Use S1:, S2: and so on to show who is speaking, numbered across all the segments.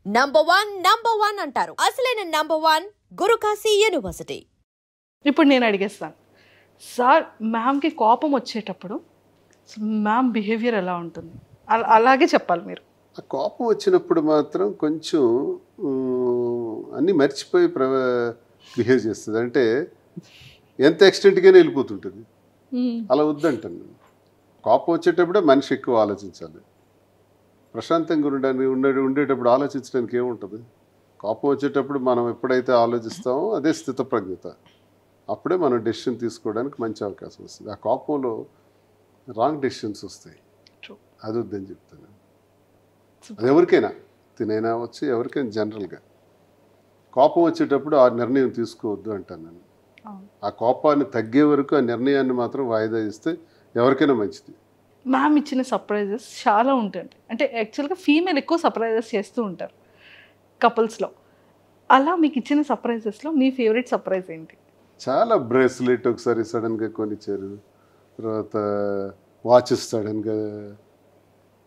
S1: Number one అంటారు. అసలైన number one Guru Kashi university.
S2: ఇప్పుడు నేను అడిగేస్తాను సార్, మ్యామ్కి కోపం వచ్చేటప్పుడు మ్యామ్ బిహేవియర్ ఎలా ఉంటుంది? అలాగే చెప్పాలి మీరు.
S3: ఆ కోపం వచ్చినప్పుడు మాత్రం కొంచెం అన్నీ మర్చిపోయి బిహేవ్ చేస్తుంది. అంటే ఎంత ఎక్స్టెంట్గానే వెళ్ళిపోతుంటుంది. అలా వద్దంటాను నేను. కోపం వచ్చేటప్పుడే మనిషి ఎక్కువ ఆలోచించాలి. ప్రశాంతంగా ఉండేటప్పుడు ఆలోచించడానికి ఏముంటుంది? కోపం వచ్చేటప్పుడు మనం ఎప్పుడైతే ఆలోచిస్తామో అదే స్థితప్రజ్ఞత. అప్పుడే మనం డెసిషన్ తీసుకోవడానికి మంచి అవకాశం వస్తుంది. ఆ కోపంలో రాంగ్ డెసిషన్స్ వస్తాయి. అది వద్దని చెప్తాను. అది ఎవరికైనా తినైనా వచ్చి ఎవరికైనా జనరల్గా కోపం వచ్చేటప్పుడు ఆ నిర్ణయం తీసుకోవద్దు అంటాను నేను. ఆ కోపాన్ని తగ్గే వరకు ఆ నిర్ణయాన్ని మాత్రం వాయిదా ఇస్తే ఎవరికైనా మంచిది.
S2: మ్యామ్ ఇచ్చిన సర్ప్రైజెస్ చాలా ఉంటాయి. అంటే యాక్చువల్గా ఫీమేల్ ఎక్కువ సర్ప్రైజెస్ చేస్తూ ఉంటారు కపుల్స్లో. అలా మీకు ఇచ్చిన సర్ప్రైజెస్లో మీ ఫేవరెట్ సర్ప్రైజ్ ఏంటి?
S3: చాలా బ్రేస్లెట్ ఒకసారి సడన్గా కొనిచ్చారు. తర్వాత వాచెస్ సడన్గా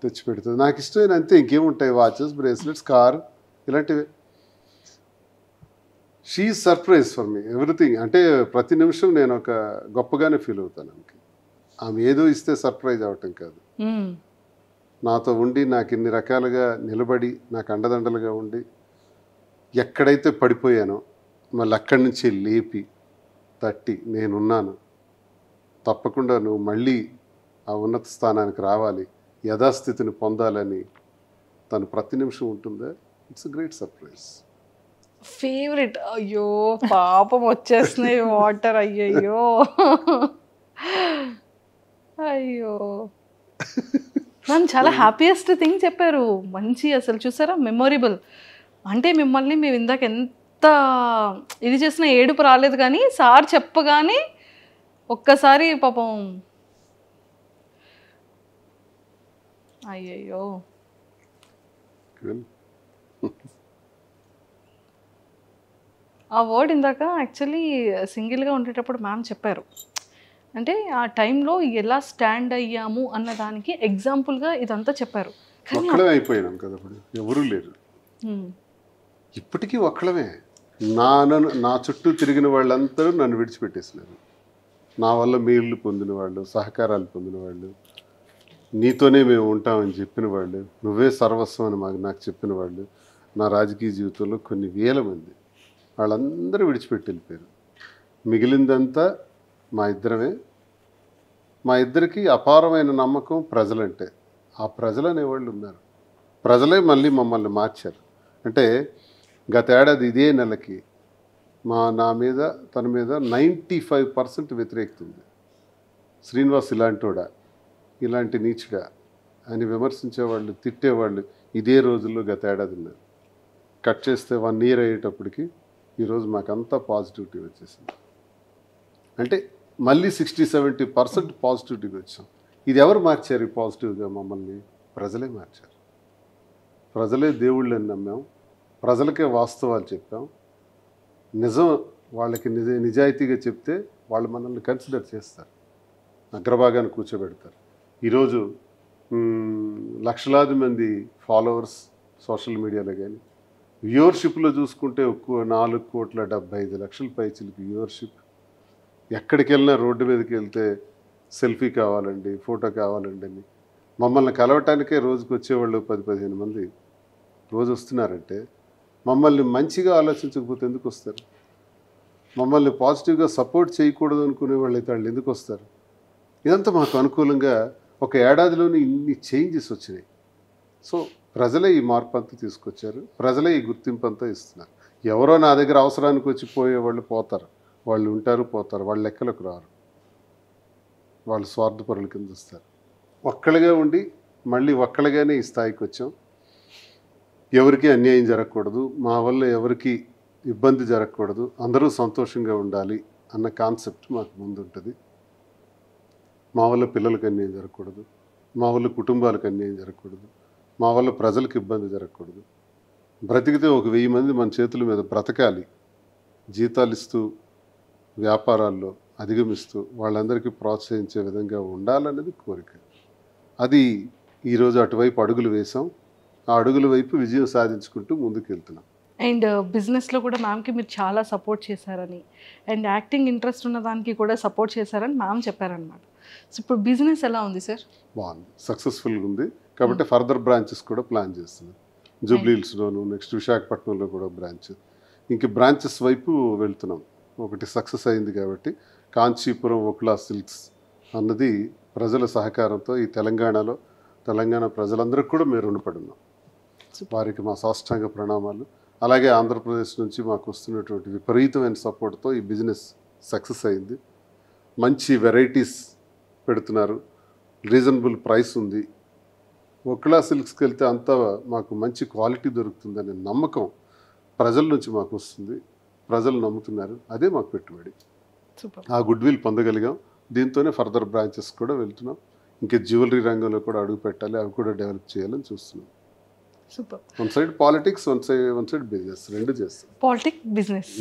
S3: తెచ్చి పెడుతుంది. నాకు ఇష్టమైన అంతే, ఇంకేముంటాయి? వాచెస్, బ్రేస్లెట్స్, కార్, ఇలాంటివి. She surprise for me everything. అంటే ప్రతి నిమిషం నేను ఒక గొప్పగానే ఫీల్ అవుతాను. ఆమె ఏదో ఇస్తే సర్ప్రైజ్ అవటం కాదు, నాతో ఉండి నాకు ఇన్ని రకాలుగా నిలబడి నాకు అండదండలుగా ఉండి ఎక్కడైతే పడిపోయానో మళ్ళీ అక్కడి నుంచి లేపి తట్టి నేనున్నాను, తప్పకుండా నువ్వు మళ్ళీ ఆ ఉన్నత స్థానానికి రావాలి, యథాస్థితిని పొందాలని తను ప్రతి నిమిషం ఉంటుందా. It's a great surprise.
S2: Favourite. అయ్యో పాపం వచ్చేస్తున్నాయి వాటర్. అయ్యయ్యో అయ్యో నన్ను చాలా హ్యాపీయెస్ట్ థింగ్ చెప్పారు. మంచి అసలు చూసారా మెమొరబుల్. అంటే మిమ్మల్ని మేము ఇందాక ఎంత ఇది చేసినా ఏడుపు రాలేదు, కానీ సార్ చెప్పగానే ఒక్కసారి పాపం అయ్యయ్యో. ఆ వర్డ్ ఇందాక యాక్చువల్లీ సింగిల్గా ఉండేటప్పుడు మ్యామ్ చెప్పారు. అంటే ఆ టైంలో ఎలా స్టాండ్ అయ్యాము అన్న దానికి ఎగ్జాంపుల్గా ఇదంతా చెప్పారు.
S3: ఒక్కడే అయిపోయినాం కదా, ఇప్పుడు ఎవరూ లేరు. ఇప్పటికీ ఒక్కడమే. నా చుట్టూ తిరిగిన వాళ్ళందరూ నన్ను విడిచిపెట్టేసినారు. నా వల్ల మేళ్ళు పొందిన వాళ్ళు, సహకారాలు పొందిన వాళ్ళు, నీతోనే మేము ఉంటామని చెప్పిన వాళ్ళు, నువ్వే సర్వస్వం అని నాకు చెప్పిన వాళ్ళు, నా రాజకీయ జీవితంలో కొన్ని వేల మంది, వాళ్ళందరూ విడిచిపెట్టి వెళ్ళిపోయారు. మిగిలిందంతా మా ఇద్దరమే. మా ఇద్దరికి అపారమైన నమ్మకం ప్రజలంటే. ఆ ప్రజలు అనేవాళ్ళు ఉన్నారు. ప్రజలే మళ్ళీ మమ్మల్ని మార్చారు. అంటే గత ఏడాది ఇదే నెలకి నా మీద తన మీద 95% వ్యతిరేకత ఉంది. శ్రీనివాస్ ఇలాంటోడా, ఇలాంటి నీచుడా అని విమర్శించేవాళ్ళు, తిట్టేవాళ్ళు ఇదే రోజుల్లో గత ఏడాది ఉన్నారు. కట్ చేస్తే 1 year అయ్యేటప్పటికి ఈరోజు మాకంతా పాజిటివిటీ వచ్చేసింది. అంటే మళ్ళీ 60-70% పాజిటివిటీగా వచ్చాం. ఇది ఎవరు మార్చారు ఈ పాజిటివ్గా? మమ్మల్ని ప్రజలే మార్చారు. ప్రజలే దేవుళ్ళని నమ్మాం, ప్రజలకే వాస్తవాలు చెప్పాం. నిజం వాళ్ళకి నిజాయితీగా చెప్తే వాళ్ళు మనల్ని కన్సిడర్ చేస్తారు, అగ్రభాగాన్ని కూర్చోబెడతారు. ఈరోజు లక్షలాది మంది ఫాలోవర్స్ సోషల్ మీడియాలో కానీ, వ్యూవర్షిప్లో చూసుకుంటే 4,75,00,000 పైచిలకు వ్యూవర్షిప్. ఎక్కడికి వెళ్ళినా రోడ్డు మీదకి వెళ్తే సెల్ఫీ కావాలండి, ఫోటో కావాలండి అని మమ్మల్ని కలవటానికే రోజుకు వచ్చేవాళ్ళు 10-15 మంది రోజు వస్తున్నారంటే మమ్మల్ని మంచిగా ఆలోచించకపోతే ఎందుకు వస్తారు? మమ్మల్ని పాజిటివ్గా సపోర్ట్ చేయకూడదు అనుకునే వాళ్ళు అయితే వాళ్ళు ఎందుకు వస్తారు? ఇదంతా మాకు అనుకూలంగా ఒక ఏడాదిలోనే ఇన్ని చేంజెస్ వచ్చినాయి. సో ప్రజలే ఈ మార్పు అంతా తీసుకొచ్చారు, ప్రజలే ఈ గుర్తింపు అంతా ఇస్తున్నారు. ఎవరో నా దగ్గర అవసరానికి వచ్చి పోయేవాళ్ళు పోతారు, వాళ్ళు ఉంటారు పోతారు, వాళ్ళ లెక్కలకు రారు, వాళ్ళు స్వార్థపరుల కింద వస్తారు. ఒక్కళ్ళగా ఉండి మళ్ళీ ఒక్కళ్ళగానే ఈ స్థాయికి వచ్చాం. ఎవరికి అన్యాయం జరగకూడదు, మా వల్ల ఎవరికి ఇబ్బంది జరగకూడదు, అందరూ సంతోషంగా ఉండాలి అన్న కాన్సెప్ట్ మాకు ముందు ఉంటుంది. మా వల్ల పిల్లలకు అన్యాయం జరగకూడదు, మా వల్ల కుటుంబాలకు అన్యాయం జరగకూడదు, మా వల్ల ప్రజలకు ఇబ్బంది జరగకూడదు. బ్రతికితే 1,000 మంది మన చేతుల మీద బ్రతకాలి, జీతాలు ఇస్తూ వ్యాపారాల్లో అధిగమిస్తూ వాళ్ళందరికీ ప్రోత్సహించే విధంగా ఉండాలనేది కోరిక. అది ఈరోజు అటువైపు అడుగులు వేసాం. ఆ అడుగుల వైపు విజయం సాధించుకుంటూ ముందుకు వెళ్తున్నాం.
S2: అండ్ బిజినెస్లో కూడా మ్యామ్కి మీరు చాలా సపోర్ట్ చేశారని, అండ్ యాక్టింగ్ ఇంట్రెస్ట్ ఉన్న దానికి కూడా సపోర్ట్ చేశారని మ్యామ్ చెప్పారనమాట. సో ఇప్పుడు బిజినెస్ ఎలా ఉంది సార్?
S3: బాగుంది, సక్సెస్ఫుల్గా ఉంది. కాబట్టి ఫర్దర్ బ్రాంచెస్ కూడా ప్లాన్ చేస్తున్నాం. జూబ్లీ హిల్స్లోను, నెక్స్ట్ విశాఖపట్నంలో కూడా బ్రాంచ్, ఇంక బ్రాంచెస్ వైపు వెళ్తున్నాం. ఒకటి సక్సెస్ అయింది కాబట్టి కాంచీపురం వకులా సిల్క్స్ అన్నది ప్రజల సహకారంతో ఈ తెలంగాణ ప్రజలందరికీ కూడా మేము రుణపడి ఉన్నాం. వారికి మా సాష్టాంగ ప్రణామాలు. అలాగే ఆంధ్రప్రదేశ్ నుంచి మాకు వస్తున్నటువంటి విపరీతమైన సపోర్ట్తో ఈ బిజినెస్ సక్సెస్ అయింది. మంచి వెరైటీస్ పెడుతున్నారు, రీజనబుల్ ప్రైస్ ఉంది. వకులా సిల్క్స్కి వెళ్తే అంతా మాకు మంచి క్వాలిటీ దొరుకుతుందనే నమ్మకం ప్రజల నుంచి మాకు వస్తుంది. ప్రజలు నమ్ముతున్నారు, అదే మాకు పెట్టుబడి. ఆ గుడ్ విల్ పొందగలిగాం. దీంతోనే ఫర్దర్ బ్రాంచెస్ కూడా వెళ్తున్నాం. ఇంకా జ్యువెలరీ రంగంలో కూడా అడుగు పెట్టాలి, అవి కూడా డెవలప్ చేయాలని చూస్తున్నాం.
S2: Super.
S3: One side politics, one side business, రెండు చేస్తాం.
S2: Politics, business.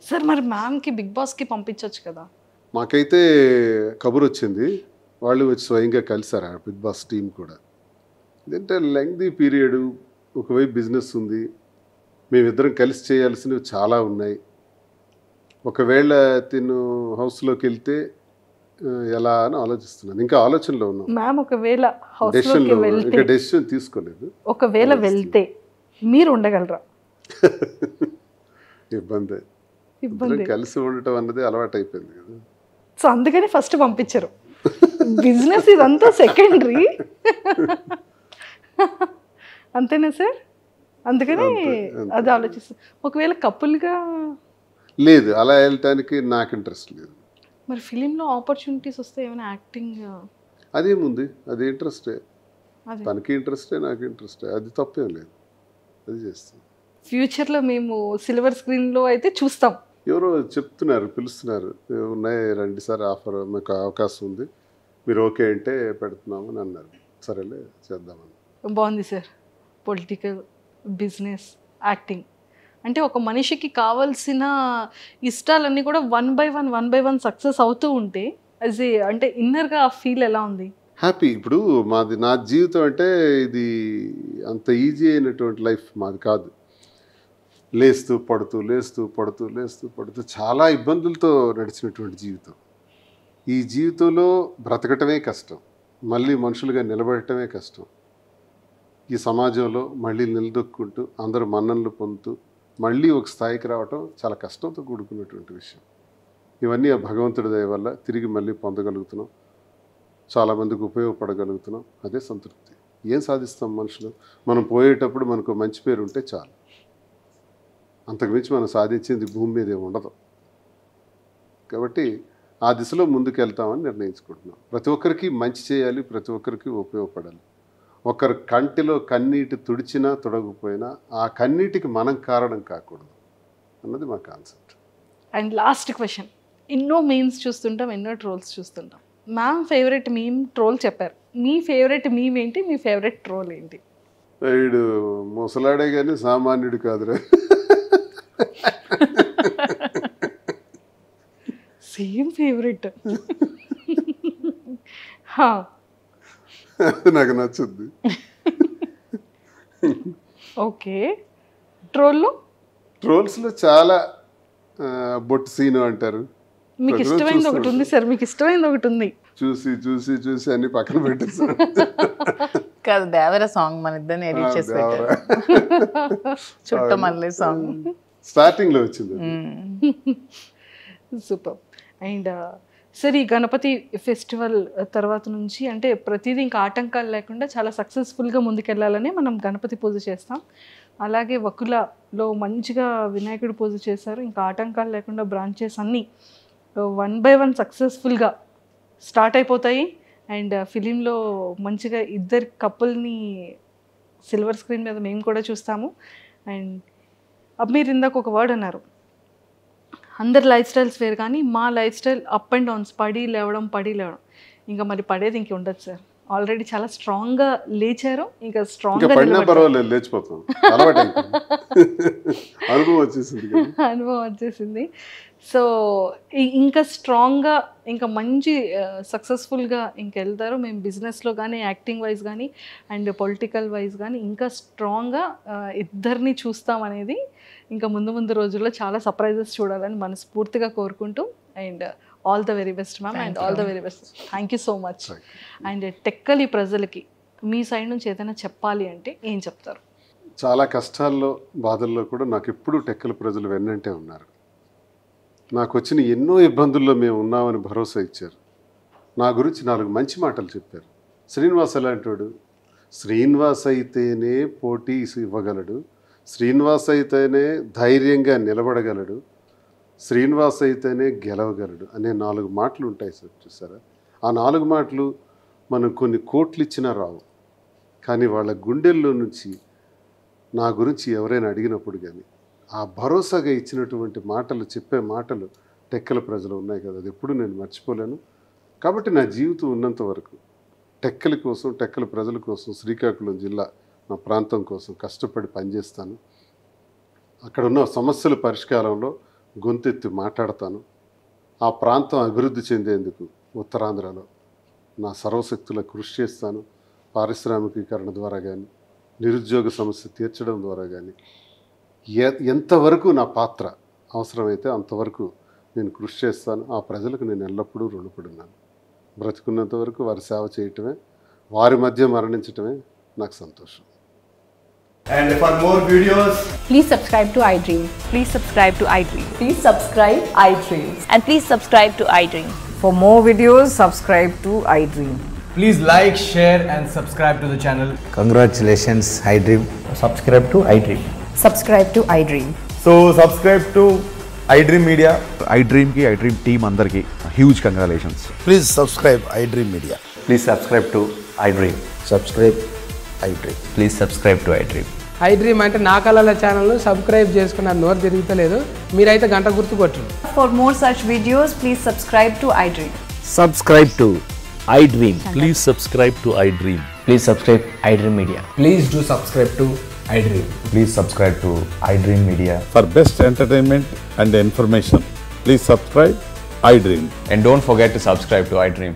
S2: సార్ మరి మ్యామ్కి బిగ్ బాస్కి పంపించవచ్చు కదా?
S3: మాకైతే కబురు వచ్చింది, వాళ్ళు వచ్చి స్వయంగా కలిసారు ఆ బిగ్ బాస్ టీం కూడా. ఇదంటే లెంగ్దీ పీరియడ్, ఒకవైపు బిజినెస్ ఉంది, మేమిద్దరం కలిసి చేయాల్సినవి చాలా ఉన్నాయి. ఒకవేళ తిను హౌస్లోకి వెళ్తే ఎలా అని ఆలోచిస్తున్నాను. ఇంకా ఆలోచనలో ఉన్నాం.
S2: మ్యామ్ ఒకవేళ హౌస్లోకి వెళ్తే,
S3: ఇంకా డెసిషన్ తీసుకోలేదు.
S2: ఒకవేళ వెళ్తే మీరు ఉండగలరా?
S3: ఇబ్బంది.
S2: ఇబ్బంది.
S3: కలిసి ఉండటం అన్నది అలవాటు అయిపోయింది కదా.
S2: సో అందుకని ఫస్ట్ పంపించరు. బిజినెస్ ఇదంతా సెకండరీ. అంతేనా సార్? అందుకని అది ఆలోచిస్తాను. ఒకవేళ కపుల్గా
S3: లేదు, అలా వెళ్ళటానికి నాకు ఇంట్రెస్ట్ లేదు.
S2: మరి ఫిలింలో ఆపర్చునిటీస్ వస్తే ఏమైనా యాక్టింగ్
S3: అదేముంది, అది ఇంట్రెస్టే. తనకి ఇంట్రెస్టే, నాకు ఇంట్రెస్టే, అది తప్పేం లేదు, అది చేస్తాం.
S2: ఫ్యూచర్లో మేము సిల్వర్ స్క్రీన్లో అయితే చూస్తాం.
S3: ఎవరో చెప్తున్నారు, పిలుస్తున్నారు, ఉన్నాయి రండి సార్, ఆఫర్ మీకు అవకాశం ఉంది, మీరు ఓకే అంటే పెడుతున్నాము అని అన్నారు. సరేలే చేద్దామని.
S2: బాగుంది సార్. పొలిటికల్, బిజినెస్, యాక్టింగ్ అంటే ఒక మనిషికి కావాల్సిన ఇష్టాలన్నీ కూడా వన్ బై వన్ సక్సెస్ అవుతూ ఉంటే అంటే ఇన్నర్గా ఆ ఫీల్ ఎలా ఉంది?
S3: హ్యాపీ. ఇప్పుడు నా జీవితం అంటే ఇది అంత ఈజీ అయినటువంటి లైఫ్ మాది కాదు. లేస్తూ పడుతూ చాలా ఇబ్బందులతో నడిచినటువంటి జీవితం. ఈ జీవితంలో బ్రతకటమే కష్టం, మళ్ళీ మనుషులుగా నిలబడటమే కష్టం. ఈ సమాజంలో మళ్ళీ నిలదొక్కుంటూ అందరూ మన్ననలు పొందుతూ మళ్ళీ ఒక స్థాయికి రావటం చాలా కష్టంతో కూడుకున్నటువంటి విషయం. ఇవన్నీ ఆ భగవంతుడి దయ వల్ల తిరిగి మళ్ళీ పొందగలుగుతున్నాం, చాలామందికి ఉపయోగపడగలుగుతున్నాం, అదే సంతృప్తి. ఏం సాధిస్తాం మనుషులు? మనం పోయేటప్పుడు మనకు మంచి పేరు ఉంటే చాలు, అంతకుమించి మనం సాధించింది భూమి మీద ఏమి ఉండదు. కాబట్టి ఆ దిశలో ముందుకు వెళ్తామని నిర్ణయించుకుంటున్నాం. ప్రతి ఒక్కరికి మంచి చేయాలి, ప్రతి ఒక్కరికి ఉపయోగపడాలి. ఒకరి కంటిలో కన్నీటి తుడిచినా తుడగపోయినా ఆ కన్నీటికి మనం కారణం కాకూడదు అన్నది మా కాన్సెప్ట్.
S2: అండ్ లాస్ట్ క్వశ్చన్, ఎన్నో మీమ్స్ చూస్తుంటాం, ఎన్నో ట్రోల్స్ చూస్తుంటాం. మ్యామ్ ఫేవరెట్ మీమ్ ట్రోల్ చెప్పారు, మీ ఫేవరెట్ మీమ్ ఏంటి, మీ ఫేవరెట్ ట్రోల్ ఏంటి?
S3: వీడు ముసలాడే కానీ సామాన్యుడు కాదురా.
S2: Same favourite.
S3: నాకు నచ్చుద్ది.
S2: ఓకే.
S3: ట్రోల్స్లో చాలా బొట్టు సీను అంటారు.
S2: మీకు ఇష్టమైనది ఒకటి ఉంది సార్, మీకు ఇష్టమైనది ఒకటి ఉంది.
S3: చూసి అన్ని పక్కన పెట్టేసారు.
S4: కాదు, దేవర సాంగ్ మన ఇద్దరిని ఎడిట్ చేసి పెట్టారు. చుట్టమల్లి సాంగ్
S3: స్టార్టింగ్ లో వచ్చింది.
S2: సూపర్. అండ్ సార్, ఈ గణపతి ఫెస్టివల్ తర్వాత నుంచి అంటే ప్రతిదీ ఇంకా ఆటంకాలు లేకుండా చాలా సక్సెస్ఫుల్గా ముందుకెళ్ళాలని మనం గణపతి పూజ చేస్తాం. అలాగే వకులలో మంచిగా వినాయకుడి పూజ చేశారు. ఇంకా ఆటంకాలు లేకుండా బ్రాంచెస్ అన్నీ వన్ బై వన్ సక్సెస్ఫుల్గా స్టార్ట్ అయిపోతాయి. అండ్ ఫిలింలో మంచిగా ఇద్దరు కపుల్ని సిల్వర్ స్క్రీన్ మీద మేము కూడా చూస్తాము. అండ్ మీరు ఇందాక ఒక వర్డ్ అన్నారు, అందరి లైఫ్ స్టైల్స్ వేరు కానీ మా life style up and downs, పడి లేవడం. ఇంకా మరి పడేది ఇంక ఉండదు సార్. ఆల్రెడీ చాలా స్ట్రాంగ్గా లేచారు, ఇంకా స్ట్రాంగ్గా
S3: పర్వాలేదు, లేచిపోతాం. అనుభవం వచ్చేసింది కదా.
S2: అనుభవం వచ్చేసింది. సో ఇంకా స్ట్రాంగ్గా ఇంకా మంచి సక్సెస్ఫుల్గా ఇంకా వెళ్తారు. మేము బిజినెస్లో కానీ యాక్టింగ్ వైజ్ కానీ అండ్ పొలిటికల్ వైజ్ కానీ ఇంకా స్ట్రాంగ్గా ఇద్దరిని చూస్తామనేది ఇంకా ముందు రోజుల్లో చాలా సర్ప్రైజెస్ చూడాలని మనస్ఫూర్తిగా కోరుకుంటూ and all the very best ma'am and all the very best. Thank you so much. And Tekkali ప్రజలకి మీ సైడ్ నుంచి ఏదైనా చెప్పాలి అంటే ఏం చెప్తారు?
S3: చాలా కష్టాల్లో బాధల్లో కూడా నాకు ఎప్పుడూ టెక్కల ప్రజలు వెన్నంటే ఉన్నారు. నాకు వచ్చిన ఎన్నో ఇబ్బందుల్లో మేము ఉన్నామని భరోసా ఇచ్చారు. నా గురించి 4 మంచి మాటలు చెప్పారు. శ్రీనివాస్ ఎలాంటి వాడు, శ్రీనివాస్ అయితేనే పోటీ ఇవ్వగలడు, శ్రీనివాస్ అయితేనే ధైర్యంగా నిలబడగలడు, శ్రీనివాస్ అయితేనే గెలవగలడు అనే 4 మాటలు ఉంటాయి సార్. చూసారా, ఆ 4 మాటలు మనం కొన్ని కోట్లు ఇచ్చినా రావు. కానీ వాళ్ళ గుండెల్లో నుంచి నా గురించి ఎవరైనా అడిగినప్పుడు కానీ ఆ భరోసాగా ఇచ్చినటువంటి మాటలు, చెప్పే మాటలు టెక్కల ప్రజలు ఉన్నాయి కదా, అది ఎప్పుడు నేను మర్చిపోలేను. కాబట్టి నా జీవితం ఉన్నంత వరకు టెక్కల కోసం, టెక్కల ప్రజల కోసం, శ్రీకాకుళం జిల్లా నా ప్రాంతం కోసం కష్టపడి పనిచేస్తాను. అక్కడ ఉన్న సమస్యల పరిష్కారంలో గొంతెత్తి మాట్లాడతాను. ఆ ప్రాంతం అభివృద్ధి చెందేందుకు ఉత్తరాంధ్రలో నా సర్వశక్తుల కృషి చేస్తాను. పారిశ్రామికీకరణ ద్వారా కానీ, నిరుద్యోగ సమస్య తీర్చడం ద్వారా కానీ ఎంతవరకు నా పాత్ర అవసరమైతే అంతవరకు నేను కృషి చేస్తాను. ఆ ప్రజలకు నేను ఎల్లప్పుడూ రుణపడున్నాను. బ్రతుకున్నంత వరకు వారి సేవ చేయటమే, వారి మధ్య మరణించటమే నాకు సంతోషం.
S5: And for more videos,
S6: Please subscribe to iDream.
S7: Please subscribe to iDream.
S6: Please subscribe iDream.
S7: And please subscribe to iDream.
S8: For more videos, subscribe to iDream.
S5: please like, share and subscribe to the channel.
S9: Congratulations, iDream.
S10: Subscribe to iDream.
S6: Subscribe to iDream.
S10: So subscribe to iDream Media.
S11: iDream ki iDream team andarki huge congratulations.
S9: Please subscribe iDream Media.
S10: Please subscribe to iDream.
S9: Subscribe iDream.
S10: Please subscribe to iDream.
S12: iDream అంటే నా కళల channel subscribe చేసుకున్న నోరు తిరుగుతలేదు, మీరైతే గంట గుర్తు కొట్టండి.
S6: For more such videos, please subscribe to iDream.
S10: Subscribe to iDream.
S11: Please subscribe to iDream.
S10: Please subscribe iDream Media.
S5: Please do subscribe to iDream.
S10: Please subscribe to iDream Media.
S11: For best entertainment and information, please subscribe iDream.
S10: And don't forget to subscribe to iDream.